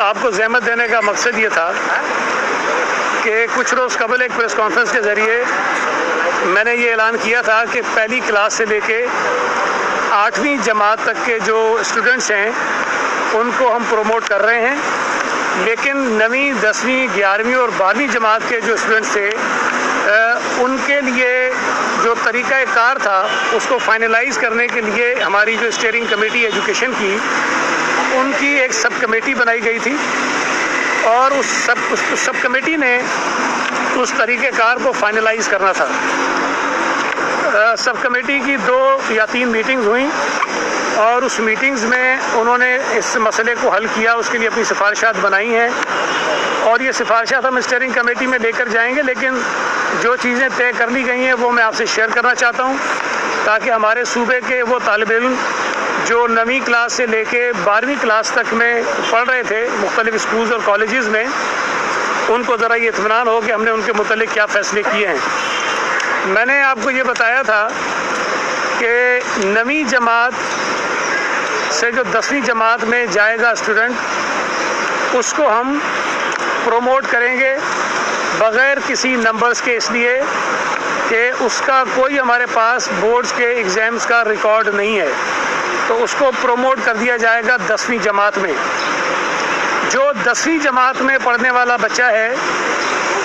آپ کو زحمت دینے کا مقصد یہ تھا کہ کچھ روز قبل ایک پریس کانفرنس کے ذریعے میں نے یہ اعلان کیا تھا کہ پہلی کلاس سے لے کے 8ویں جماعت تک کے جو اسٹوڈنٹس ہیں ان کو ہم پروموٹ کر رہے ہیں، لیکن 9ویں 10ویں 11ویں اور 12ویں جماعت کے جو اسٹوڈنٹس تھے ان کے لیے جو طریقہ کار تھا اس کو فائنلائز کرنے کے لیے ہماری جو اسٹیئرنگ کمیٹی ایجوکیشن کی ان کی ایک سب کمیٹی بنائی گئی تھی، اور اس سب کمیٹی نے اس طریقہ کار کو فائنلائز کرنا تھا۔ سب کمیٹی کی 2 یا 3 میٹنگز ہوئیں، اور اس میٹنگز میں انہوں نے اس مسئلے کو حل کیا، اس کے لیے اپنی سفارشات بنائی ہیں، اور یہ سفارشات ہم اسٹیئرنگ کمیٹی میں لے کر جائیں گے، لیکن جو چیزیں طے کر لی گئی ہیں وہ میں آپ سے شیئر کرنا چاہتا ہوں، تاکہ ہمارے صوبے کے وہ طالب علم جو 9ویں کلاس سے لے کے 12ویں کلاس تک میں پڑھ رہے تھے مختلف اسکولز اور کالجز میں، ان کو ذرا یہ اطمینان ہو کہ ہم نے ان کے متعلق کیا فیصلے کیے ہیں۔ میں نے آپ کو یہ بتایا تھا کہ 9ویں جماعت سے جو 10ویں جماعت میں جائے گا اسٹوڈنٹ، اس کو ہم پروموٹ کریں گے بغیر کسی نمبرز کے، اس لیے کہ اس کا کوئی ہمارے پاس بورڈز کے ایگزامز کا ریکارڈ نہیں ہے، تو اس کو پروموٹ کر دیا جائے گا 10ویں جماعت میں۔ جو 10ویں جماعت میں پڑھنے والا بچہ ہے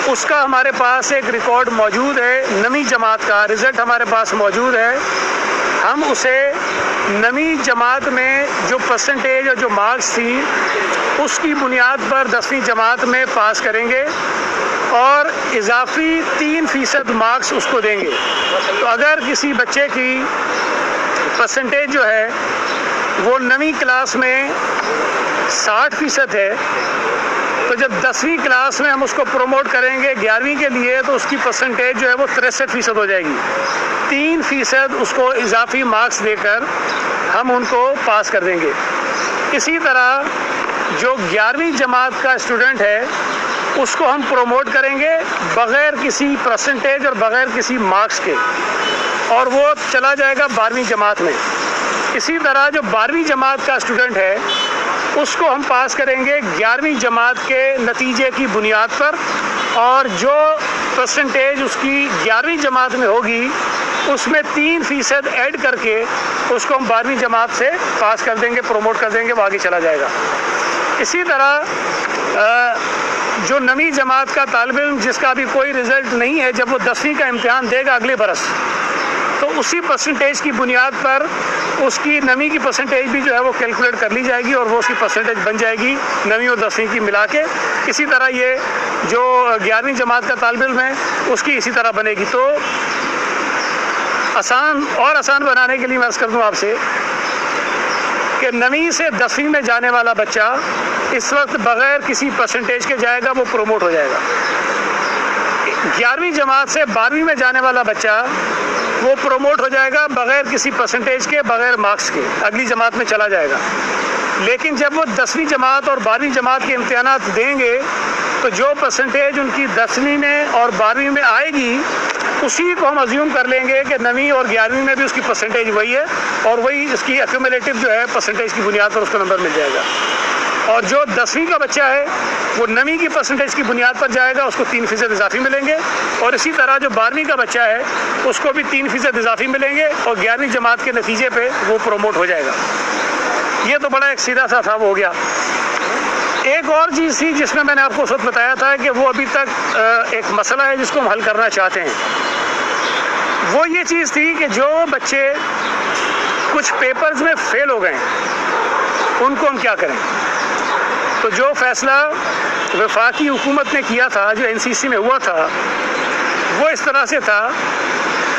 اس کا ہمارے پاس ایک ریکارڈ موجود ہے، 9ویں جماعت کا رزلٹ ہمارے پاس موجود ہے، ہم اسے 9ویں جماعت میں جو پرسنٹیج اور جو مارکس تھی اس کی بنیاد پر 10ویں جماعت میں پاس کریں گے، اور اضافی 3% مارکس اس کو دیں گے۔ تو اگر کسی بچے کی پرسنٹیج جو ہے وہ 9ویں کلاس میں 60% ہے، تو جب 10ویں کلاس میں ہم اس کو پروموٹ کریں گے 11ویں کے لیے، تو اس کی پرسنٹیج جو ہے وہ 63% ہو جائے گی۔ 3% اس کو اضافی مارکس دے کر ہم ان کو پاس کر دیں گے۔ اسی طرح جو 11ویں جماعت کا اسٹوڈنٹ ہے اس کو ہم پروموٹ کریں گے بغیر کسی پرسنٹیج اور بغیر کسی مارکس کے، اور وہ چلا جائے گا 12ویں جماعت میں۔ اسی طرح جو 12ویں جماعت کا اسٹوڈنٹ ہے اس کو ہم پاس کریں گے 11ویں جماعت کے نتیجے کی بنیاد پر، اور جو پرسنٹیج اس کی 11ویں جماعت میں ہوگی اس میں 3% ایڈ کر کے اس کو ہم 12ویں جماعت سے پاس کر دیں گے، پروموٹ کر دیں گے، وہ آگے چلا جائے گا۔ اسی طرح جو 9ویں جماعت کا طالب علم جس کا ابھی کوئی رزلٹ نہیں ہے، جب وہ 10ویں کا امتحان دے گا اگلے برس، تو اسی پرسنٹیج کی بنیاد پر اس کی 9ویں کی پرسنٹیج بھی جو ہے وہ کیلکولیٹ کر لی جائے گی، اور وہ اس کی پرسنٹیج بن جائے گی 9ویں اور 10ویں کی ملا کے۔ اسی طرح یہ جو 11ویں جماعت کا طالب علم ہے اس کی اسی طرح بنے گی۔ تو آسان بنانے کے لیے میں عرض کر دوں آپ سے کہ 9ویں سے 10ویں میں جانے والا بچہ اس وقت بغیر کسی پرسنٹیج کے جائے گا، وہ پروموٹ ہو جائے گا۔ 11ویں جماعت سے 12ویں میں جانے والا بچہ وہ پروموٹ ہو جائے گا بغیر کسی پرسنٹیج کے، بغیر مارکس کے، اگلی جماعت میں چلا جائے گا۔ لیکن جب وہ 10ویں جماعت اور 12ویں جماعت کے امتحانات دیں گے تو جو پرسنٹیج ان کی 10ویں میں اور 12ویں میں آئے گی اسی کو ہم ازیوم کر لیں گے کہ 9ویں اور 11ویں میں بھی اس کی پرسنٹیج وہی ہے، اور وہی اس کی ایکومولیٹو جو ہے پرسنٹیج کی بنیاد پر اس کو نمبر مل جائے گا۔ اور جو 10ویں کا بچہ ہے وہ 9ویں کی پرسنٹیج کی بنیاد پر جائے گا، اس کو 3% اضافی ملیں گے، اور اسی طرح جو 12ویں کا بچہ ہے اس کو بھی 3% اضافی ملیں گے، اور 11ویں جماعت کے نتیجے پہ وہ پروموٹ ہو جائے گا۔ یہ تو بڑا ایک سیدھا سا تھا، وہ ہو گیا۔ ایک اور چیز تھی جس میں نے آپ کو اس وقت بتایا تھا کہ وہ ابھی تک ایک مسئلہ ہے جس کو ہم حل کرنا چاہتے ہیں، وہ یہ چیز تھی کہ جو بچے کچھ پیپرز میں فیل ہو گئے ان کو ہم کیا کریں۔ تو جو فیصلہ وفاقی حکومت نے کیا تھا، جو NCC میں ہوا تھا، وہ اس طرح سے تھا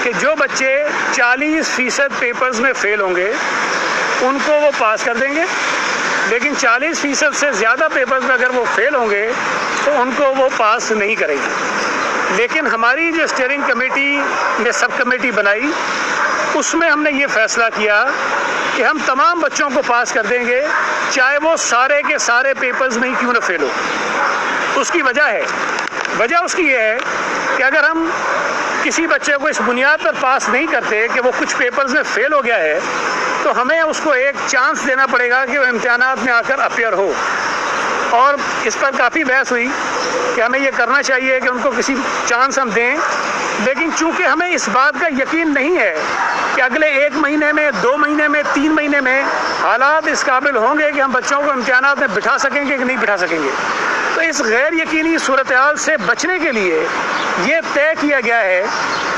کہ جو بچے 40% پیپرز میں فیل ہوں گے ان کو وہ پاس کر دیں گے، لیکن 40% سے زیادہ پیپرز میں اگر وہ فیل ہوں گے تو ان کو وہ پاس نہیں کرے گی۔ لیکن ہماری جو اسٹیئرنگ کمیٹی نے سب کمیٹی بنائی اس میں ہم نے یہ فیصلہ کیا کہ ہم تمام بچوں کو پاس کر دیں گے، چاہے وہ سارے کے سارے پیپرز میں ہی کیوں نہ فیل ہو۔ اس کی وجہ اس کی یہ ہے کہ اگر ہم کسی بچے کو اس بنیاد پر پاس نہیں کرتے کہ وہ کچھ پیپرز میں فیل ہو گیا ہے، تو ہمیں اس کو ایک چانس دینا پڑے گا کہ وہ امتحانات میں آ کر اپیئر ہو۔ اور اس پر کافی بحث ہوئی کہ ہمیں یہ کرنا چاہیے کہ ان کو کسی چانس ہم دیں، لیکن چونکہ ہمیں اس بات کا یقین نہیں ہے کہ اگلے 1 مہینے میں، 2 مہینے میں، 3 مہینے میں حالات اس قابل ہوں گے کہ ہم بچوں کو امتحانات میں بٹھا سکیں گے کہ نہیں بٹھا سکیں گے، تو اس غیر یقینی صورتحال سے بچنے کے لیے یہ طے کیا گیا ہے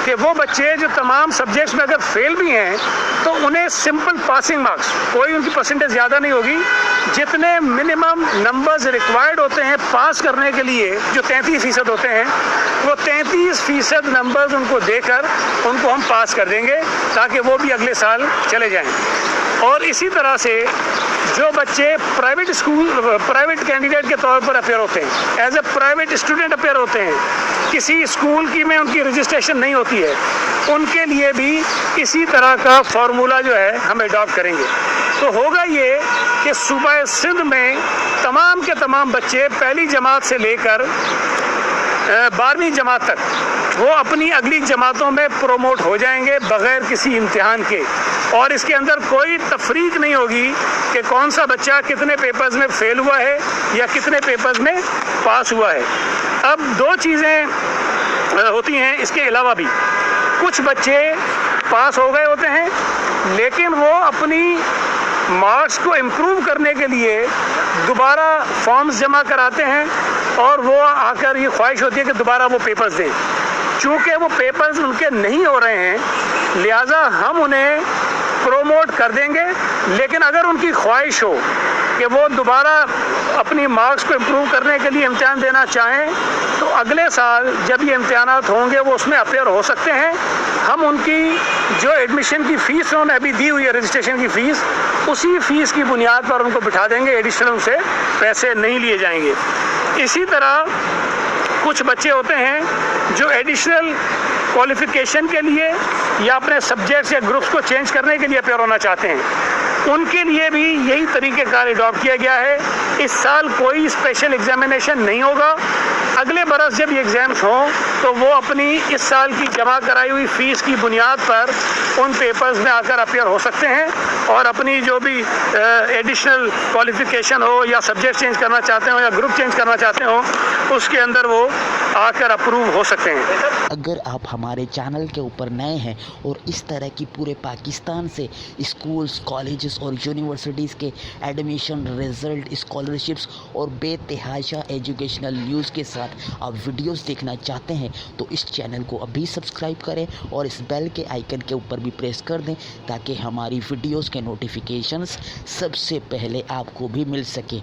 کہ وہ بچے جو تمام سبجیکٹس میں اگر فیل بھی ہیں تو انہیں سمپل پاسنگ مارکس، کوئی ان کی پرسنٹیج زیادہ نہیں ہوگی، جتنے منیمم نمبرز ریکوائرڈ ہوتے ہیں پاس کرنے کے لیے جو 33% ہوتے ہیں، وہ 33% نمبرز ان کو دے کر ان کو ہم پاس کر دیں گے تاکہ وہ بھی اگلے سال چلے جائیں۔ اور اسی طرح سے جو بچے پرائیویٹ کینڈیڈیٹ کے طور پر اپیئر ہوتے ہیں، as a private student appear ہوتے ہیں، کسی اسکول کی میں ان کی رجسٹریشن نہیں ہوتی ہے، ان کے لیے بھی اسی طرح کا فارمولہ جو ہے ہم اڈاپٹ کریں گے۔ تو ہوگا یہ کہ صوبہ سندھ میں تمام کے تمام بچے پہلی جماعت سے لے کر 12ویں جماعت تک وہ اپنی اگلی جماعتوں میں پروموٹ ہو جائیں گے بغیر کسی امتحان کے، اور اس کے اندر کوئی تفریق نہیں ہوگی کہ کون سا بچہ کتنے پیپرز میں فیل ہوا ہے یا کتنے پیپرز میں پاس ہوا ہے۔ اب 2 چیزیں ہوتی ہیں اس کے علاوہ بھی، کچھ بچے پاس ہو گئے ہوتے ہیں لیکن وہ اپنی مارکس کو امپروو کرنے کے لیے دوبارہ فارمز جمع کراتے ہیں اور وہ آ کر یہ خواہش ہوتی ہے کہ دوبارہ وہ پیپرز دیں۔ چونکہ وہ پیپرز ان کے نہیں ہو رہے ہیں لہٰذا ہم انہیں پروموٹ کر دیں گے، لیکن اگر ان کی خواہش ہو کہ وہ دوبارہ اپنی مارکس کو امپروو کرنے کے لیے امتحان دینا چاہیں تو اگلے سال جب یہ امتحانات ہوں گے وہ اس میں اپیئر ہو سکتے ہیں۔ ہم ان کی جو ایڈمیشن کی فیس انہوں نے ابھی دی ہوئی ہے، رجسٹریشن کی فیس، اسی فیس کی بنیاد پر ان کو بٹھا دیں گے، ایڈیشنل ان سے پیسے نہیں لیے جائیں گے۔ اسی طرح کچھ بچے ہوتے ہیں جو ایڈیشنل کوالیفیکیشن کے لیے یا اپنے سبجیکٹس یا گروپس کو چینج کرنے کے لیے اپیئر ہونا چاہتے ہیں، ان کے لیے بھی یہی طریقہ کار اڈاپٹ کیا گیا ہے۔ اس سال کوئی اسپیشل ایگزامینیشن نہیں ہوگا، اگلے برس جب یہ ایگزامس ہوں تو وہ اپنی اس سال کی جمع کرائی ہوئی فیس کی بنیاد پر ان پیپرز میں آ کر اپیئر ہو سکتے ہیں اور اپنی جو بھی ایڈیشنل کوالیفیکیشن ہو یا سبجیکٹ چینج کرنا چاہتے ہوں یا گروپ چینج کرنا چاہتے ہوں اس کے اندر وہ آ کر اپروو ہو سکتے ہیں۔ اگر آپ ہمارے چینل کے اوپر نئے ہیں اور اس طرح کی پورے پاکستان سے اسکولز، کالجز اور یونیورسٹیز کے ایڈمیشن، رزلٹ، اسکالرشپس اور بے تحاشا ایجوکیشنل نیوز کے ساتھ آپ ویڈیوز دیکھنا چاہتے ہیں تو اس چینل کو ابھی سبسکرائب کریں اور اس بیل کے آئیکن کے اوپر بھی پریس کر دیں تاکہ ہماری ویڈیوز کے نوٹیفیکیشنز سب سے پہلے آپ کو بھی مل سکے۔